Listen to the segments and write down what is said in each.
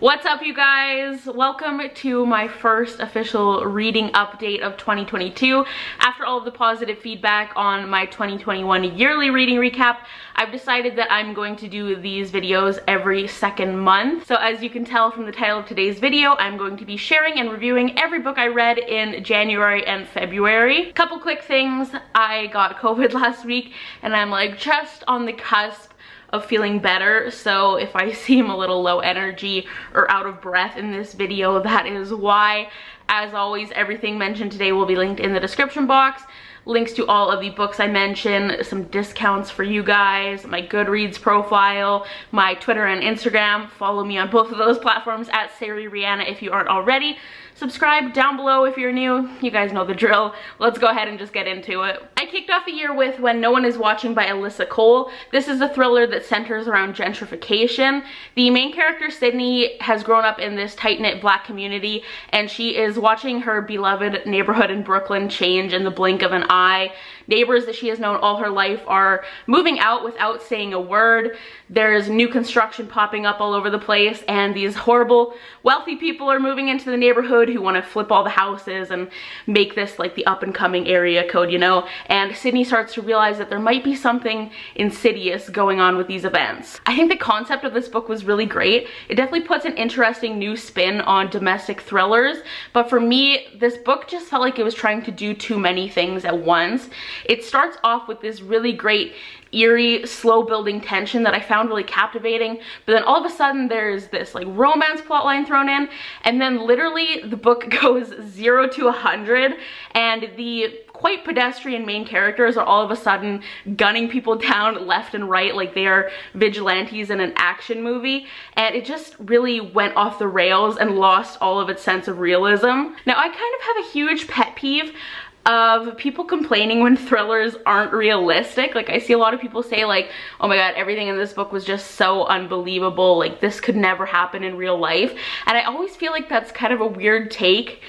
What's up, you guys? Welcome to my first official reading update of 2022. After all of the positive feedback on my 2021 yearly reading recap, I've decided that I'm going to do these videos every second month. So as you can tell from the title of today's video, I'm going to be sharing and reviewing every book I read in January and February. Couple quick things. I got COVID last week and I'm like just on the cusp of feeling better, so if I seem a little low energy or out of breath in this video, that is why. As always, everything mentioned today will be linked in the description box. Links to all of the books I mentioned, some discounts for you guys, my Goodreads profile, my Twitter and Instagram. Follow me on both of those platforms at Sari Rihanna if you aren't already. Subscribe down below if you're new. You guys know the drill. Let's go ahead and just get into it. I kicked off the year with When No One Is Watching by Alyssa Cole. This is a thriller that centers around gentrification. The main character, Sydney, has grown up in this tight-knit Black community, and she is watching her beloved neighborhood in Brooklyn change in the blink of an eye. Neighbors that she has known all her life are moving out without saying a word. There's new construction popping up all over the place, and these horrible wealthy people are moving into the neighborhood who want to flip all the houses and make this like the up-and-coming area code, you know? And Sydney starts to realize that there might be something insidious going on with these events. I think the concept of this book was really great. It definitely puts an interesting new spin on domestic thrillers, but for me, this book just felt like it was trying to do too many things at once. It starts off with this really great eerie, slow building tension that I found really captivating, but then all of a sudden there's this like romance plotline thrown in, and then literally the book goes 0 to 100, and the quite pedestrian main characters are all of a sudden gunning people down left and right like they are vigilantes in an action movie, and it just really went off the rails and lost all of its sense of realism. Now, I kind of have a huge pet peeve of people complaining when thrillers aren't realistic. Like, I see a lot of people say like, oh my god, everything in this book was just so unbelievable, like this could never happen in real life. And I always feel like that's kind of a weird take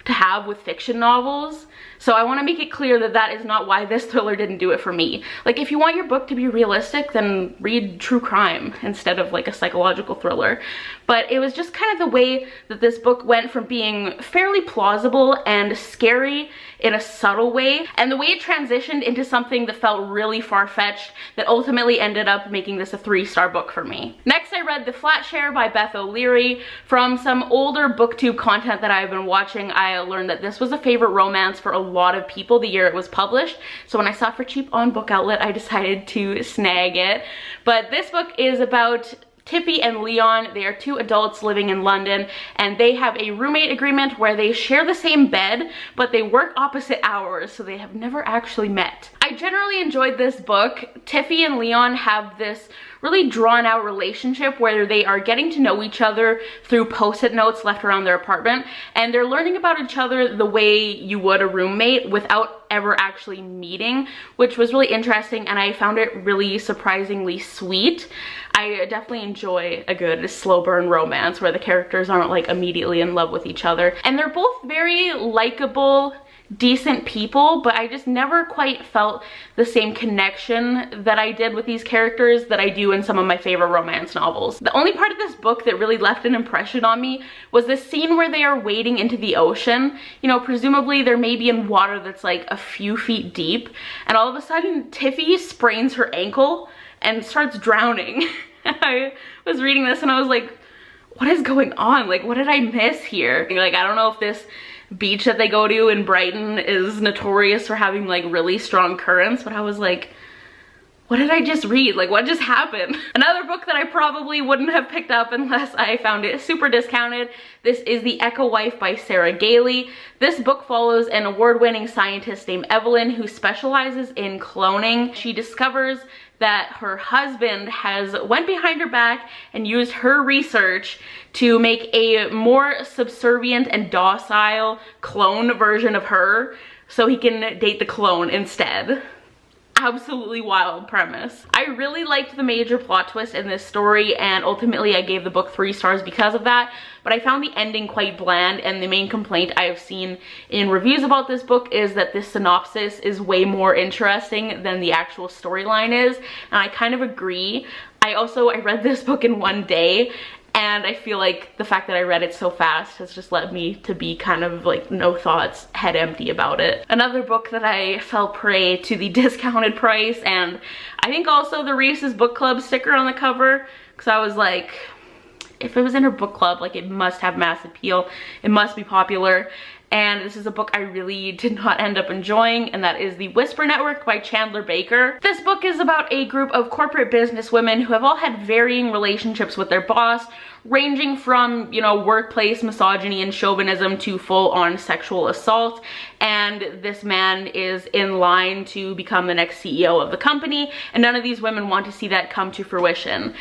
to have with fiction novels. So I want to make it clear that that is not why this thriller didn't do it for me. Like, if you want your book to be realistic, then read true crime instead of like a psychological thriller. But it was just kind of the way that this book went from being fairly plausible and scary in a subtle way, and the way it transitioned into something that felt really far-fetched that ultimately ended up making this a 3-star book for me. Next, I read The Flatshare by Beth O'Leary. From some older booktube content that I've been watching, I learned that this was a favorite romance for a lot of people the year it was published, so when I saw it for cheap on BookOutlet, I decided to snag it. But this book is about Tiffy and Leon. They are 2 adults living in London, and they have a roommate agreement where they share the same bed, but they work opposite hours, so they have never actually met. I generally enjoyed this book. Tiffy and Leon have this really drawn out relationship where they are getting to know each other through post-it notes left around their apartment, and they're learning about each other the way you would a roommate without ever actually meeting, which was really interesting, and I found it really surprisingly sweet. I definitely enjoy a good slow burn romance where the characters aren't like immediately in love with each other, and they're both very likable, decent people, but I just never quite felt the same connection that I did with these characters that I do in some of my favorite romance novels. The only part of this book that really left an impression on me was the scene where they are wading into the ocean. You know, presumably they're maybe in water that's like a few feet deep, and all of a sudden Tiffy sprains her ankle and starts drowning. I was reading this and I was like, what is going on? Like, what did I miss here? Like, I don't know if this beach that they go to in Brighton is notorious for having like really strong currents, but I was like, what did I just read? Like, what just happened? Another book that I probably wouldn't have picked up unless I found it super discounted. This is The Echo Wife by Sarah Gailey. This book follows an award-winning scientist named Evelyn who specializes in cloning. She discovers that her husband has went behind her back and used her research to make a more subservient and docile clone version of her so he can date the clone instead. Absolutely wild premise. I really liked the major plot twist in this story, and ultimately I gave the book 3 stars because of that, but I found the ending quite bland, and the main complaint I have seen in reviews about this book is that this synopsis is way more interesting than the actual storyline is, and I kind of agree. I read this book in one day, and I feel like the fact that I read it so fast has just led me to be kind of like no thoughts, head empty about it. Another book that I fell prey to the discounted price, and I think also the Reese's Book Club sticker on the cover, because I was like, if it was in her book club, like it must have mass appeal, it must be popular. And this is a book I really did not end up enjoying, and that is The Whisper Network by Chandler Baker. This book is about a group of corporate business women who have all had varying relationships with their boss, ranging from, you know, workplace misogyny and chauvinism to full-on sexual assault. And this man is in line to become the next CEO of the company, and none of these women want to see that come to fruition.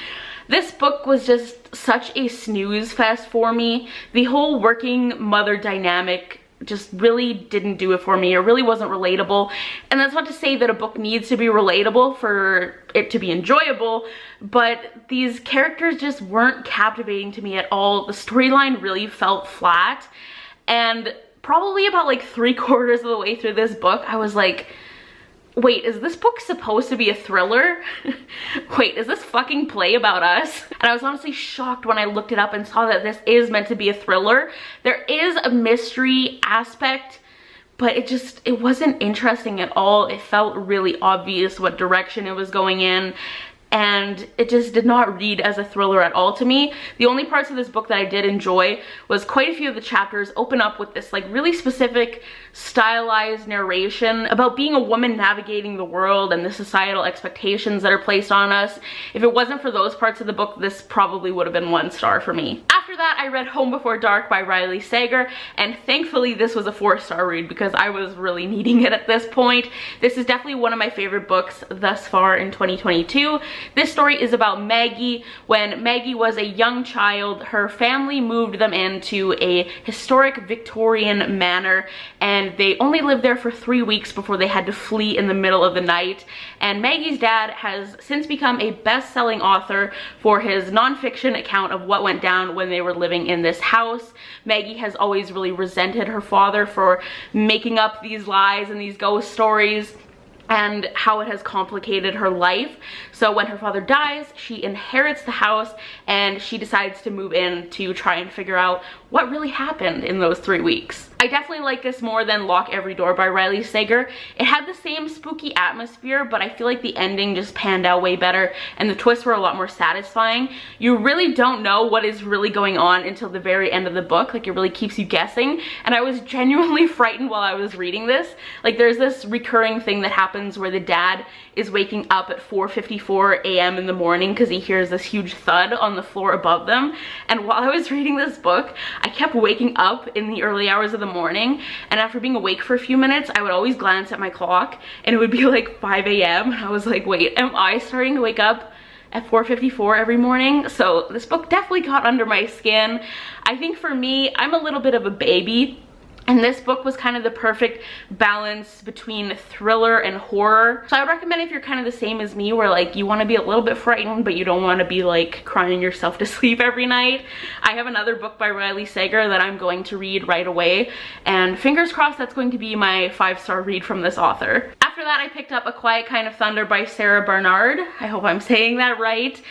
This book was just such a snooze fest for me. The whole working mother dynamic just really didn't do it for me. It really wasn't relatable. And that's not to say that a book needs to be relatable for it to be enjoyable, but these characters just weren't captivating to me at all. The storyline really felt flat, and probably about like 3/4 of the way through this book, I was like, wait, is this book supposed to be a thriller? Wait, is this fucking Play About Us? And I was honestly shocked when I looked it up and saw that this is meant to be a thriller. There is a mystery aspect, but it wasn't interesting at all. It felt really obvious what direction it was going in, and it just did not read as a thriller at all to me. The only parts of this book that I did enjoy was quite a few of the chapters open up with this like really specific stylized narration about being a woman navigating the world and the societal expectations that are placed on us. If it wasn't for those parts of the book, this probably would have been 1 star for me. After that, I read Home Before Dark by Riley Sager, and thankfully this was a 4-star read because I was really needing it at this point. This is definitely one of my favorite books thus far in 2022. This story is about Maggie. When Maggie was a young child, her family moved them into a historic Victorian manor, and they only lived there for 3 weeks before they had to flee in the middle of the night. And Maggie's dad has since become a best-selling author for his nonfiction account of what went down when they were living in this house. Maggie has always really resented her father for making up these lies and these ghost stories, and how it has complicated her life. So when her father dies, she inherits the house, and she decides to move in to try and figure out what really happened in those 3 weeks. I definitely like this more than Lock Every Door by Riley Sager. It had the same spooky atmosphere, but I feel like the ending just panned out way better, and the twists were a lot more satisfying. You really don't know what is really going on until the very end of the book. Like, it really keeps you guessing, and I was genuinely frightened while I was reading this. Like, there's this recurring thing that happens where the dad is waking up at 4:54 a.m. in the morning because he hears this huge thud on the floor above them. And while I was reading this book, I kept waking up in the early hours of the morning, and after being awake for a few minutes, I would always glance at my clock and it would be like 5 a.m. and I was like, wait, am I starting to wake up at 4:54 every morning? So this book definitely got under my skin. I think for me, I'm a little bit of a baby, and this book was kind of the perfect balance between thriller and horror. So I would recommend, if you're kind of the same as me, where like you want to be a little bit frightened but you don't want to be like crying yourself to sleep every night. I have another book by Riley Sager that I'm going to read right away, and fingers crossed that's going to be my 5-star read from this author. After that, I picked up A Quiet Kind of Thunder by Sarah Bernard. I hope I'm saying that right.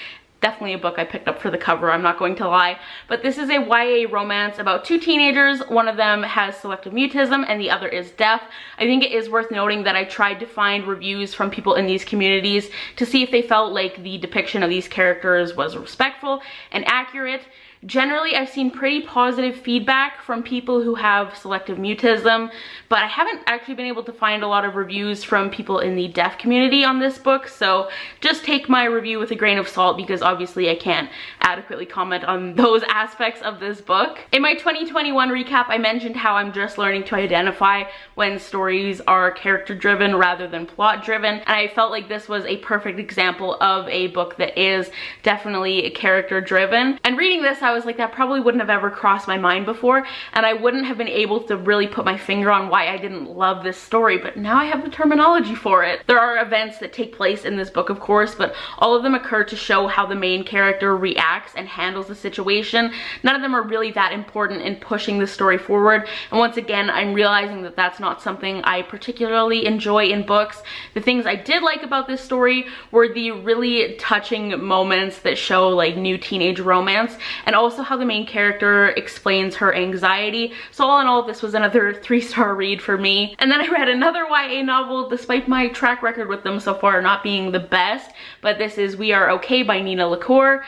Definitely a book I picked up for the cover, I'm not going to lie. But this is a YA romance about 2 teenagers. One of them has selective mutism and the other is deaf. I think it is worth noting that I tried to find reviews from people in these communities to see if they felt like the depiction of these characters was respectful and accurate. Generally, I've seen pretty positive feedback from people who have selective mutism, but I haven't actually been able to find a lot of reviews from people in the deaf community on this book, so just take my review with a grain of salt because obviously I can't adequately comment on those aspects of this book. In my 2021 recap, I mentioned how I'm just learning to identify when stories are character-driven rather than plot-driven, and I felt like this was a perfect example of a book that is definitely character-driven. And reading this, I was like, that probably wouldn't have ever crossed my mind before, and I wouldn't have been able to really put my finger on why I didn't love this story, but now I have the terminology for it. There are events that take place in this book, of course, but all of them occur to show how the main character reacts and handles the situation. None of them are really that important in pushing the story forward, and once again, I'm realizing that that's not something I particularly enjoy in books. The things I did like about this story were the really touching moments that show like new teenage romance, and also how the main character explains her anxiety. So all in all, this was another 3-star read for me. And then I read another YA novel, despite my track record with them so far not being the best, but this is We Are Okay by Nina LaCour.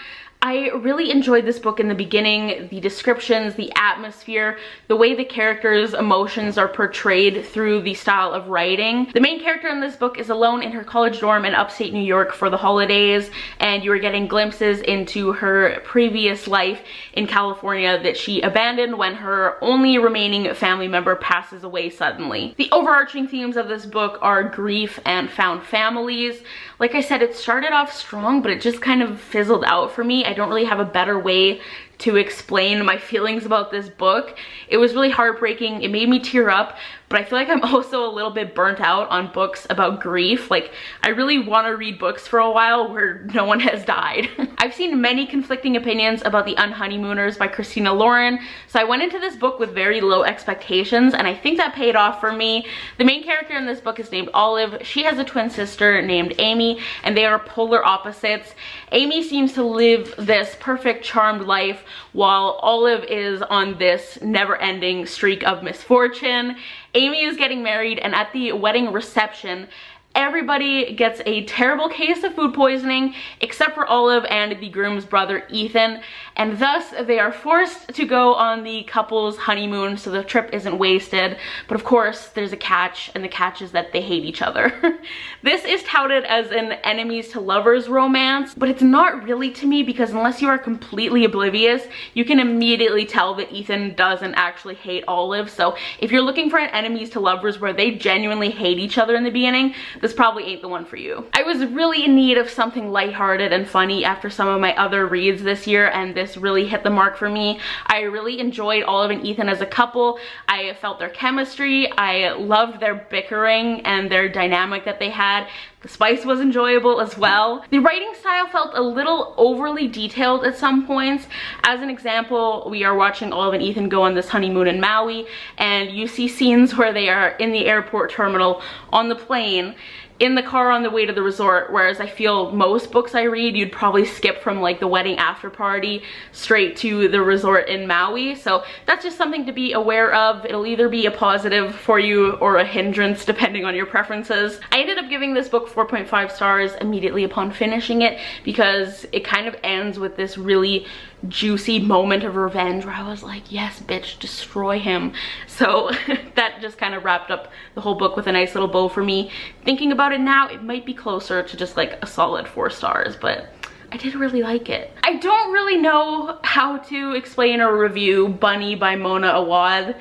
I really enjoyed this book in the beginning. The descriptions, the atmosphere, the way the characters' emotions are portrayed through the style of writing. The main character in this book is alone in her college dorm in upstate New York for the holidays, and you are getting glimpses into her previous life in California that she abandoned when her only remaining family member passes away suddenly. The overarching themes of this book are grief and found families. Like I said, it started off strong, but it just kind of fizzled out for me. I don't really have a better way to explain my feelings about this book. It was really heartbreaking. It made me tear up, but I feel like I'm also a little bit burnt out on books about grief. Like, I really want to read books for a while where no one has died. I've seen many conflicting opinions about The Unhoneymooners by Christina Lauren, so I went into this book with very low expectations, and I think that paid off for me. The main character in this book is named Olive. She has a twin sister named Amy, and they are polar opposites. Amy seems to live this perfect, charmed life, while Olive is on this never-ending streak of misfortune. Amy is getting married, and at the wedding reception, everybody gets a terrible case of food poisoning except for Olive and the groom's brother Ethan, and thus they are forced to go on the couple's honeymoon so the trip isn't wasted. But of course there's a catch, and the catch is that they hate each other. This is touted as an enemies to lovers romance, but it's not really to me, because unless you are completely oblivious, you can immediately tell that Ethan doesn't actually hate Olive. So if you're looking for an enemies to lovers where they genuinely hate each other in the beginning, this probably ain't the one for you. I was really in need of something lighthearted and funny after some of my other reads this year, and this really hit the mark for me. I really enjoyed Olive and Ethan as a couple. I felt their chemistry. I loved their bickering and their dynamic that they had. The spice was enjoyable as well. The writing style felt a little overly detailed at some points. As an example, we are watching Olive and Ethan go on this honeymoon in Maui, and you see scenes where they are in the airport terminal, on the plane, in the car on the way to the resort, whereas I feel most books I read, you'd probably skip from like the wedding after party straight to the resort in Maui. So that's just something to be aware of. It'll either be a positive for you or a hindrance depending on your preferences. I ended up giving this book 4.5 stars immediately upon finishing it, because it kind of ends with this really juicy moment of revenge where I was like, yes bitch, destroy him. So that just kind of wrapped up the whole book with a nice little bow for me. Thinking about it now, it might be closer to just like a solid 4 stars, but I did really like it. I don't really know how to explain or review Bunny by Mona Awad.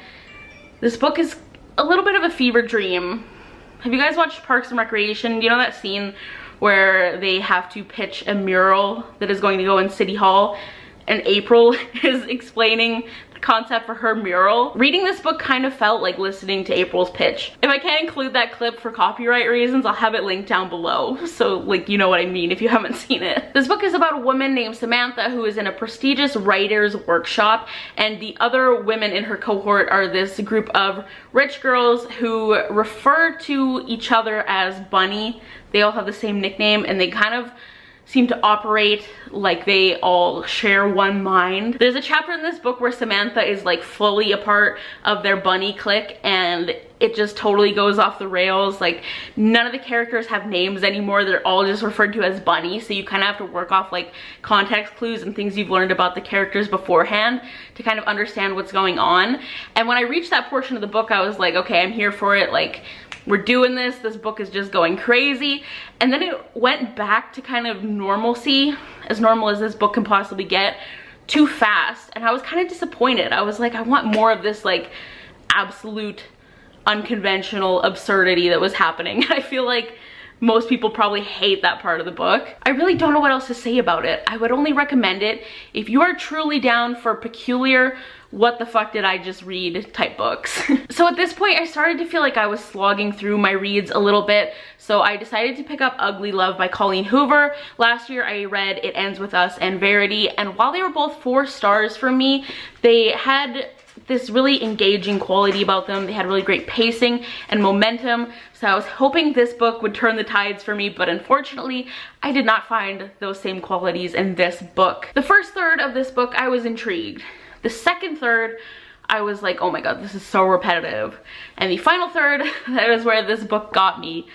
This book is a little bit of a fever dream. Have you guys watched Parks and Recreation? You know that scene where they have to pitch a mural that is going to go in City Hall, and April is explaining the concept for her mural? Reading this book kind of felt like listening to April's pitch. If I can't include that clip for copyright reasons, I'll have it linked down below, so like you know what I mean if you haven't seen it. This book is about a woman named Samantha who is in a prestigious writer's workshop, and the other women in her cohort are this group of rich girls who refer to each other as Bunny. They all have the same nickname, and they kind of seem to operate like they all share one mind. There's a chapter in this book where Samantha is like fully a part of their bunny clique, and it just totally goes off the rails. Like, none of the characters have names anymore. They're all just referred to as Bunny, so you kind of have to work off like context clues and things you've learned about the characters beforehand to kind of understand what's going on. And when I reached that portion of the book, I was like, okay, I'm here for it. Like, we're doing this. This book is just going crazy. And then it went back to kind of normalcy, as normal as this book can possibly get, too fast. And I was kind of disappointed. I was like, I want more of this like absolute unconventional absurdity that was happening. I feel like most people probably hate that part of the book. I really don't know what else to say about it. I would only recommend it if you are truly down for peculiar, what the fuck did I just read type books. So at this point, I started to feel like I was slogging through my reads a little bit, so I decided to pick up Ugly Love by Colleen Hoover. Last year I read It Ends With Us and Verity, and while they were both 4 stars for me, they had this really engaging quality about them. They had really great pacing and momentum. So I was hoping this book would turn the tides for me, but unfortunately, I did not find those same qualities in this book. The first third of this book, I was intrigued. The second third, I was like, oh my god, this is so repetitive. And the final third, that is where this book got me.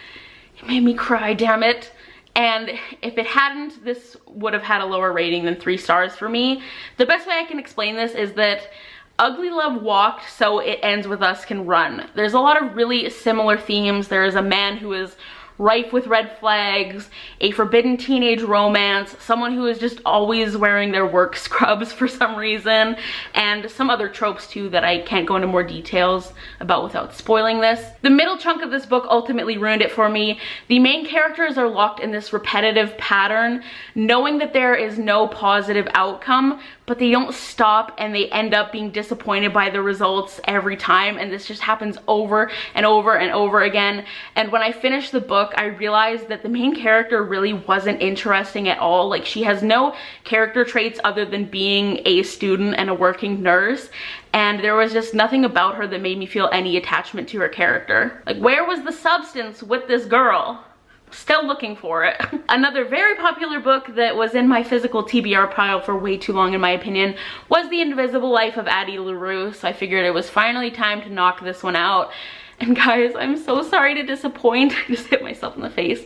It made me cry, damn it. And if it hadn't, this would have had a lower rating than 3 stars for me. The best way I can explain this is that ugly love walked, so it ends with us can run. There's a lot of really similar themes. There is a man who is rife with red flags, a forbidden teenage romance, someone who is just always wearing their work scrubs for some reason, and some other tropes too that I can't go into more details about without spoiling this. The middle chunk of this book ultimately ruined it for me. The main characters are locked in this repetitive pattern, knowing that there is no positive outcome, but they don't stop and they end up being disappointed by the results every time, and this just happens over and over and over again. And when I finished the book, I realized that the main character really wasn't interesting at all. Like, she has no character traits other than being a student and a working nurse, and there was just nothing about her that made me feel any attachment to her character. Like, where was the substance with this girl? Still looking for it. Another very popular book that was in my physical TBR pile for way too long in my opinion was The Invisible Life of Addie LaRue, so I figured it was finally time to knock this one out. And guys, I'm so sorry to disappoint. I just hit myself in the face.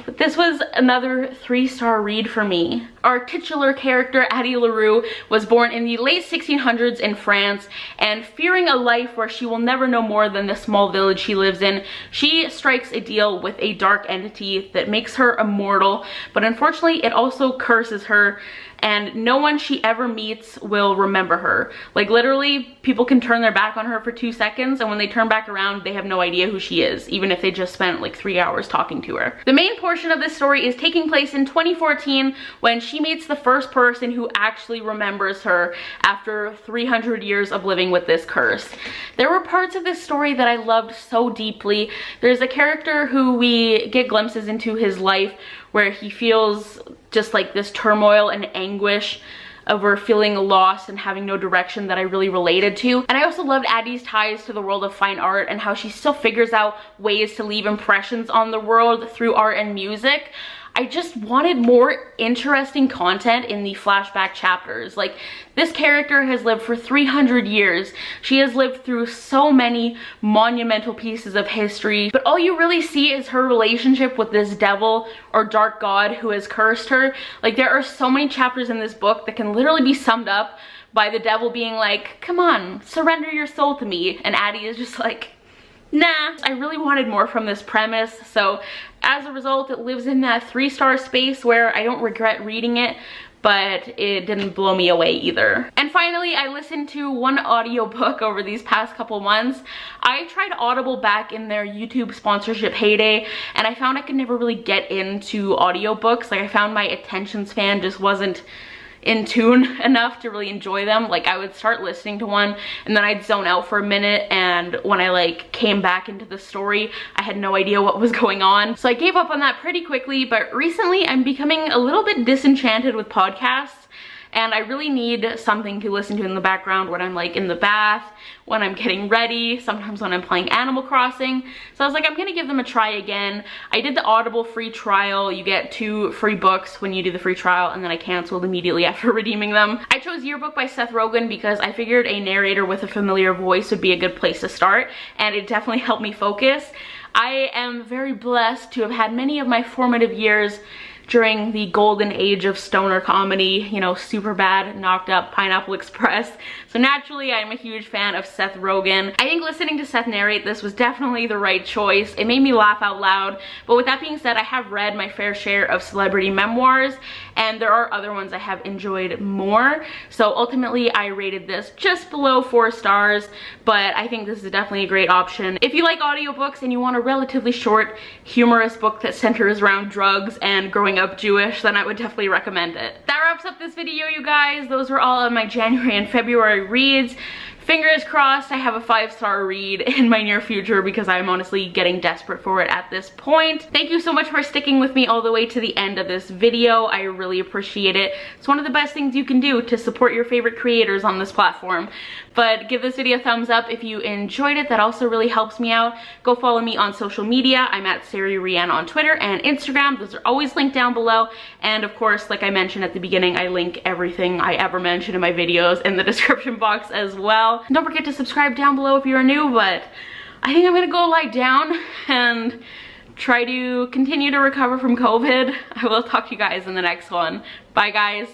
But this was another 3-star read for me. Our titular character, Addie LaRue, was born in the late 1600s in France, and fearing a life where she will never know more than the small village she lives in, she strikes a deal with a dark entity that makes her immortal, but unfortunately it also curses her, and no one she ever meets will remember her. Like, literally, people can turn their back on her for 2 seconds, and when they turn back around, they have no idea who she is, even if they just spent like 3 hours talking to her. The main portion of this story is taking place in 2014 when she meets the first person who actually remembers her after 300 years of living with this curse. There were parts of this story that I loved so deeply. There's a character who we get glimpses into his life where he feels just like this turmoil and anguish over feeling lost and having no direction that I really related to. And I also loved Addie's ties to the world of fine art and how she still figures out ways to leave impressions on the world through art and music. I just wanted more interesting content in the flashback chapters. Like, this character has lived for 300 years. She has lived through so many monumental pieces of history, but all you really see is her relationship with this devil or dark god who has cursed her. Like, there are so many chapters in this book that can literally be summed up by the devil being like, come on, surrender your soul to me. And Addie is just like, nah. I really wanted more from this premise, so as a result it lives in that 3-star space where I don't regret reading it, but it didn't blow me away either. And finally, I listened to one audiobook over these past couple months. I tried Audible back in their YouTube sponsorship heyday, and I found I could never really get into audiobooks. Like, I found my attention span just wasn't in tune enough to really enjoy them. Like, I would start listening to one and then I'd zone out for a minute, and when I like came back into the story, I had no idea what was going on. So I gave up on that pretty quickly, but recently I'm becoming a little bit disenchanted with podcasts, and I really need something to listen to in the background when I'm like in the bath, when I'm getting ready, sometimes when I'm playing Animal Crossing. So I was like, I'm gonna give them a try again. I did the Audible free trial. You get 2 free books when you do the free trial, and then I canceled immediately after redeeming them. I chose Yearbook by Seth Rogen because I figured a narrator with a familiar voice would be a good place to start, and it definitely helped me focus. I am very blessed to have had many of my formative years during the golden age of stoner comedy, you know, Superbad, Knocked Up, Pineapple Express. So naturally, I'm a huge fan of Seth Rogen. I think listening to Seth narrate this was definitely the right choice. It made me laugh out loud. But with that being said, I have read my fair share of celebrity memoirs, and there are other ones I have enjoyed more. So ultimately, I rated this just below 4 stars, but I think this is definitely a great option. If you like audiobooks and you want a relatively short, humorous book that centers around drugs and growing up Jewish, then I would definitely recommend it. That wraps up this video, you guys. Those were all of my January and February reads. fingers crossed I have a 5-star read in my near future, because I'm honestly getting desperate for it at this point. Thank you so much for sticking with me all the way to the end of this video. I really appreciate it. It's one of the best things you can do to support your favorite creators on this platform. But give this video a thumbs up if you enjoyed it. That also really helps me out. Go follow me on social media. I'm at Sari Rianna on Twitter and Instagram. Those are always linked down below. And of course, like I mentioned at the beginning, I link everything I ever mention in my videos in the description box as well. And don't forget to subscribe down below if you're new, but I think I'm gonna go lie down and try to continue to recover from COVID. I will talk to you guys in the next one. Bye guys.